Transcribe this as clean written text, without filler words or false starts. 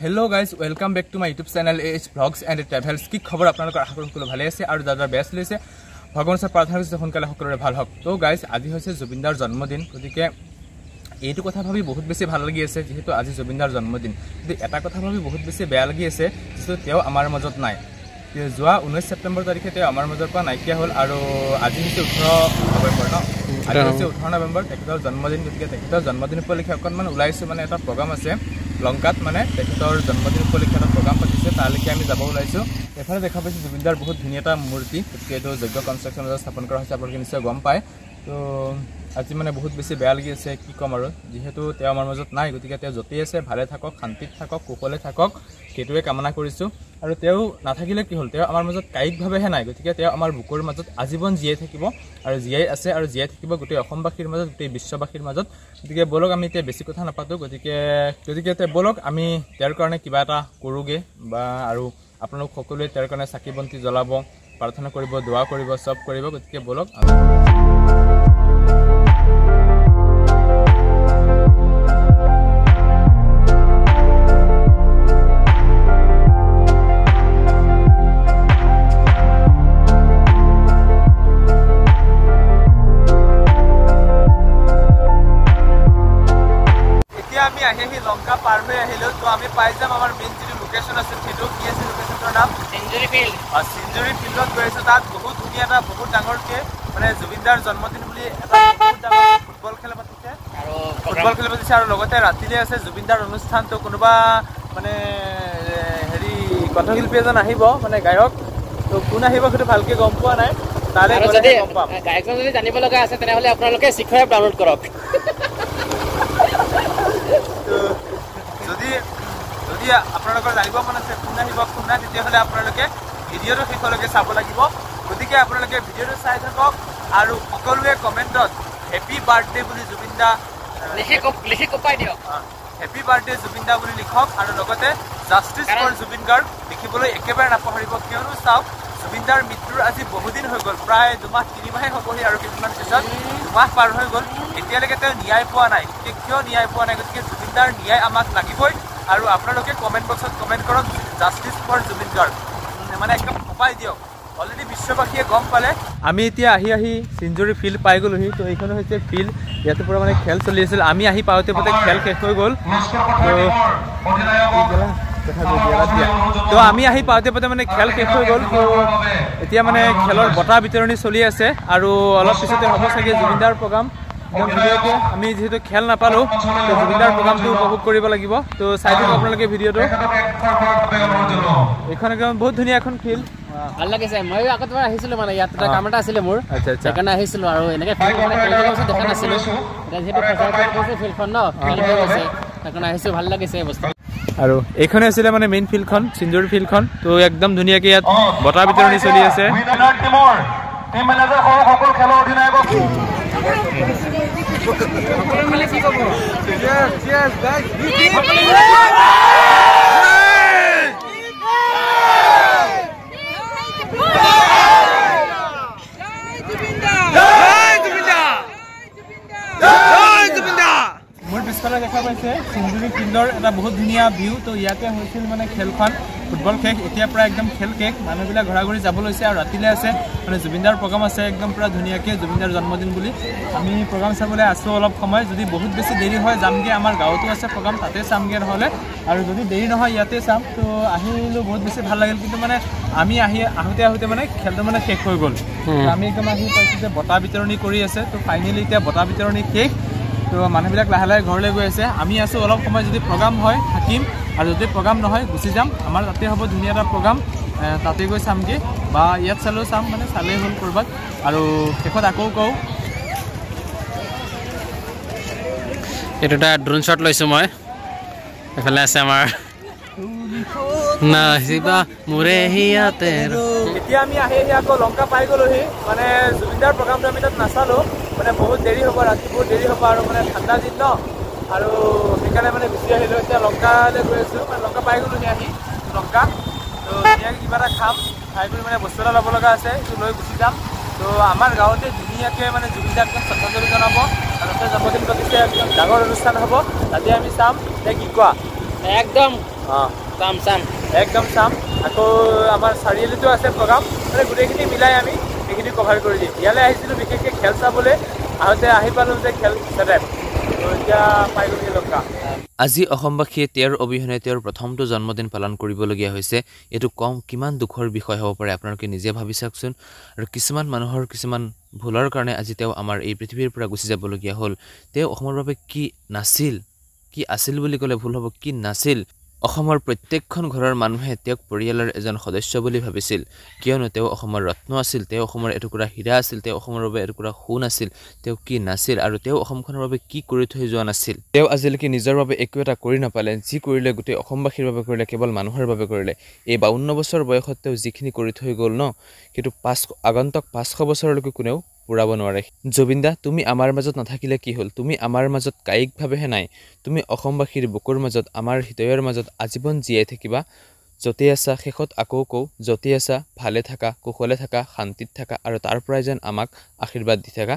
Hello guys welcome back to my YouTube channel H blogs and travels की खबर आपलोक आशा करूँ সকলো ভালে আছে और दादा बेस्ट लैसे भगवान से प्रार्थना कर सोनकाले सकलोरे ভাল हक। तो गाइज आज হৈছে जुबिनदार जन्मदिन गतिके এইটো কথা ভাবি বহুত বেছি ভাল লাগি আছে যেহেতু আজি जुबिनदार जन्मदिन। কিন্তু এটা কথা ভাবি বহুত বেছি বেয়া লাগি আছে যেহেতু তেও আমাৰ মাজত নাই। যোৱা 19 সেপ্টেম্বৰ তাৰিখে তেও আমাৰ মাজৰ পৰা নাইকিয়া হ'ল আৰু আজি হৈছে 18 নৱেম্বৰ ন আজি হৈছে 18 নৱেম্বৰ তেখেতৰ জন্মদিন। গতিকে তেখেতৰ জন্মদিন উপলক্ষে অকণমান ওলাইছো মানে এটা প্ৰগ্ৰাম আছে লংকাত মানে তেখেতৰ জন্মদিন উপলক্ষে এটা প্ৰগ্ৰাম পাতিছে তালৈকে আমি যাব ওলাইছো। এফালে দেখা পাইছো जुबिनदार বহুত ধুনীয়া এটা মূৰ্তি গতিকে এইটো যজ্ঞ কনষ্ট্ৰাকশ্যনত স্থাপন কৰা হৈছে আপোনালোকে নিশ্চয় গম পায়। তো আজি মানে বহুত বেছি বেয়া লাগি আছে কি কম আৰু যেহেতু তেও আমাৰ মাজত নাই গতিকে তেও যতেই আছে ভালে থাকক শান্তিত থাকক কুশলে থাকক সেইটোৱে কামনা কৰিছোঁ। আৰু তেও নাথাকিলে কি হ'ল তেও আমাৰ মাজত কায়িকভাৱেহে নাই গতিকে তেও আমাৰ বুকুৰ মাজত আজীৱন জীয়াই থাকিব আৰু জীয়াই আছে আৰু জীয়াই থাকিব গোটেই অসমবাসীৰ মাজত গোটেই বিশ্ববাসীৰ মাজত। গতিকে বলক আমি এতিয়া বেছি কথা নাপাতোঁ গতিকে বলক আমি তেওঁৰ কাৰণে কিবা এটা কৰোঁগৈ বা আৰু আপোনালোক সকলোৱে তেওঁৰ কাৰণে চাকি বন্তি জ্বলাব প্ৰাৰ্থনা কৰিব দোৱা কৰিব চব কৰিব। গতিকে বলক আমি আহি লংকা পাৰ হৈ আহিলো। তো আমি পাই যাম আমাৰ মেইন যিটো লোকেশ্যন আছে সেইটো কি আছে লোকেশ্যনটোৰ নাম সেঞ্চুৰী ফিল্ড। সেঞ্চুৰী ফিল্ডত গৈ আছো। তাত বহুত ধুনীয়া এটা বহুত ডাঙৰকৈ মানে जुबिनदार জন্মদিন বুলি এটা বহুত ডাঙৰ ফুটবল খেল পাতিছে আৰু লগতে ৰাতিলৈ আছে जुबिनदार অনুষ্ঠান। তো কোনোবা মানে হেৰি কণ্ঠশিল্পী এজন আহিব মানে গায়ক। তো কোন আহিব সেইটো ভালকৈ গম পোৱা নাই তালৈ গ'লে গম পাম। গায়কজন যদি জানিব লগা আছে তেনেহ'লে আপোনালোকে শিক্ষা এপ ডাউনলোড কৰক। যদি আপোনালোকৰ জানিব মন আছে কোন আহিব কোন নাই তেতিয়াহ'লে আপোনালোকে ভিডিঅ'টো শেষলৈকে চাব লাগিব। গতিকে আপোনালোকে ভিডিঅ'টো চাই থাকক আৰু সকলোৱে কমেণ্টত হেপী বাৰ্থডে বুলি जुबिनदा লিখি কপাই দিয়ক। হেপী বাৰ্থডে जुबिनदा বুলি লিখক আৰু লগতে জাষ্টিছ ফৰ জুবিন গাৰ্গ লিখিবলৈ একেবাৰে নাপাহৰিব। কিয়নো চাওক जुबिनदाৰ মৃত্যুৰ আজি বহুদিন হৈ গ'ল প্ৰায় 2 মাহ 3 মাহে হ'বহি আৰু কিছুমান পিছত 2 মাহ পাৰ হৈ গ'ল এতিয়ালৈকে তেওঁ ন্যায় পোৱা নাই। কিয় ন্যায় পোৱা নাই গতিকে जुबिनदाৰ ন্যায় আমাক লাগিবই আৰু আপোনালোকে কমেণ্ট বক্সত কমেণ্ট কৰক জাষ্টিছ ফৰ জুবিন গাৰ্গ মানে একদম কপাই দিয়ক। অলৰেডি বিশ্ববাসীয়ে গম পালে। আমি এতিয়া আহি সেঞ্চুৰী ফিল্ড পাই গ'লোহি। তো এইখন হৈছে ফিল্ড ইয়াতে পৰা মানে খেল চলি আছিল। আমি আহি পাওঁতে খেল শেষ হৈ গ'ল। তো আমি আহি পাওঁতে মানে খেল শেষ হৈ গ'ল। তো এতিয়া মানে খেলৰ বঁটা বিতৰণি চলি আছে আৰু অলপ পিছতে হ'ব চাগে जुबिनदाৰ প্ৰগ্ৰাম। একদম ধুনীয়াকৈ আমি যিহেতু খেল নাপালোঁ তো जुबिनदाৰ প্ৰগ্ৰামটো উপভোগ কৰিব লাগিব। তো চাই দিয়ক আপোনালোকে ভিডিঅ'টো। এইখন একদম বহুত ধুনীয়া এখন ফিল্ড ভাল লাগিছে। ময়ো আগত এবাৰ আহিছিলোঁ মানে ইয়াত এটা কাম এটা আছিলে মোৰ সেইকাৰণে আহিছিলোঁ আৰু এনেকৈ দেখা নাছিলোঁ। এতিয়া যিহেতু ফিল্ডখন ন খেল হৈ গৈছে সেইকাৰণে আহিছোঁ ভাল লাগিছে বস্তু। আৰু এইখনে আছিলে মানে মেইন ফিল্ডখন সেঞ্চুৰী ফিল্ডখন। তো একদম ধুনীয়াকৈ ইয়াত বঁটা বিতৰণি চলি আছে। মোৰ পিছফালে দেখা পাইছে সেঞ্চুৰী ফিল্ডৰ এটা বহুত ধুনীয়া ভিউ। তো ইয়াতে হৈছিল মানে খেলখন ফুটবল শেষ এতিয়া প্ৰায় একদম খেল শেষ মানুহবিলাক ঘৰা ঘৰি যাব লৈছে আৰু ৰাতিলৈ আছে মানে जुबिनदाৰ প্ৰগ্ৰাম আছে একদম পূৰা ধুনীয়াকৈ जुबिनदाৰ জন্মদিন বুলি আমি প্ৰগ্ৰাম চাবলৈ আছোঁ অলপ সময়। যদি বহুত বেছি দেৰি হয় যামগৈ আমাৰ গাঁৱতো আছে প্ৰগ্ৰাম তাতে চামগৈ নহ'লে আৰু যদি দেৰি নহয় ইয়াতে চাম। তো আহিলোঁ বহুত বেছি ভাল লাগিল কিন্তু মানে আমি আহোঁতে মানে খেলটো মানে শেষ হৈ গ'ল। আমি একদম আহি পাইছোঁ যে বঁটা বিতৰণি কৰি আছে। তো ফাইনেলি এতিয়া বঁটা বিতৰণি শেষ। তো মানুহবিলাক লাহে লাহে ঘৰলৈ গৈ আছে। আমি আছোঁ অলপ সময় যদি প্ৰগ্ৰাম হয় থাকিম আৰু যদি প্ৰগ্ৰাম নহয় গুচি যাম। আমাৰ তাতে হ'ব ধুনীয়া এটা প্ৰগ্ৰাম তাতে গৈ চামগৈ বা ইয়াত চালেও চাম মানে চালেই হ'ল ক'ৰবাত। আৰু শেষত আকৌ কওঁ এইটো এটা ড্ৰোন শ্বট লৈছোঁ মই। এইফালে আছে আমাৰ এতিয়া আমি আহি আকৌ লংকা পাই গ'লোহি। মানে जुबिनदाৰ প্ৰগ্ৰামটো আমি তাত নাচালোঁ মানে বহুত দেৰি হ'ব ৰাতি বহুত দেৰি হ'ব আৰু মানে ঠাণ্ডা দিন ন আৰু সেইকাৰণে মানে গুচি আহিলোঁ। এতিয়া লংকালৈ গৈ আছোঁ মানে লংকা পাই গ'লোহি আহি লংকা। তো ধুনীয়াকৈ কিবা এটা খাম খাই কৰি মানে বস্তু এটা ল'ব লগা আছে সেইটো লৈ গুচি যাম। তো আমাৰ গাঁৱতে ধুনীয়াকৈ মানে जुबिनदाক শ্ৰদ্ধাঞ্জলি জনাব আৰু তাতে জন্মদিন পাতিছে, একদম ডাঙৰ অনুষ্ঠান হ'ব, তাতে আমি চাম। নে কি কোৱা? একদম অঁ চাম একদম চাম। আকৌ আমাৰ চাৰিআলিতো আছে প্ৰগ্ৰাম, মানে গোটেইখিনি মিলাই আমি সেইখিনি কভাৰ কৰি দিম। ইয়ালৈ আহিছিলোঁ বিশেষকৈ খেল চাবলৈ, আহোঁতে আহি পালোঁ যে খেল চেটেপ, তো এতিয়া পাই গ'লগৈ লংকা। আজি অসমবাসীয়ে তেওঁৰ অবিহনে তেওঁৰ প্ৰথমটো জন্মদিন পালন কৰিবলগীয়া হৈছে। এইটো কিমান দুখৰ বিষয় হ'ব পাৰে আপোনালোকে নিজে ভাবি চাওকচোন। আৰু কিছুমান মানুহৰ কিছুমান ভুলৰ কাৰণে আজি তেওঁ আমাৰ এই পৃথিৱীৰ পৰা গুচি যাবলগীয়া হ'ল। তেওঁ অসমৰ বাবে কি নাছিল, কি আছিল বুলি ক'লে ভুল হ'ব, কি নাছিল। অসমৰ প্ৰত্যেকখন ঘৰৰ মানুহে তেওঁক পৰিয়ালৰ এজন সদস্য বুলি ভাবিছিল, কিয়নো তেওঁ অসমৰ ৰত্ন আছিল, তেওঁ অসমৰ এটুকুৰা হীৰা আছিল, তেওঁ অসমৰ বাবে এটুকুৰা সোণ আছিল। তেওঁ কি নাছিল আৰু তেওঁ অসমখনৰ বাবে কি কৰি থৈ যোৱা নাছিল। তেওঁ আজিলৈকে নিজৰ বাবে একো এটা কৰি নাপালে, যি কৰিলে গোটেই অসমবাসীৰ বাবে কৰিলে, কেৱল মানুহৰ বাবে কৰিলে। এই 52 বছৰ বয়সত তেওঁ যিখিনি কৰি থৈ গ'ল ন, সেইটো আগন্তুক 500 বছৰলৈকে কোনেও পূৰাব নোৱাৰে। জুবিন দা, তুমি আমাৰ মাজত নাথাকিলে কি হ'ল? তুমি আমাৰ মাজত কায়িকভাৱেহে নাই, তুমি অসমবাসীৰ বুকুৰ মাজত, আমাৰ হৃদয়ৰ মাজত আজীৱন জীয়াই থাকিবা। য'তেই আছা, শেষত আকৌ কওঁ, য'তেই আছা ভালে থাকা, কুশলে থাকা, শান্তিত থাকা, আৰু তাৰ পৰাই যেন আমাক আশীৰ্বাদ দি থাকা।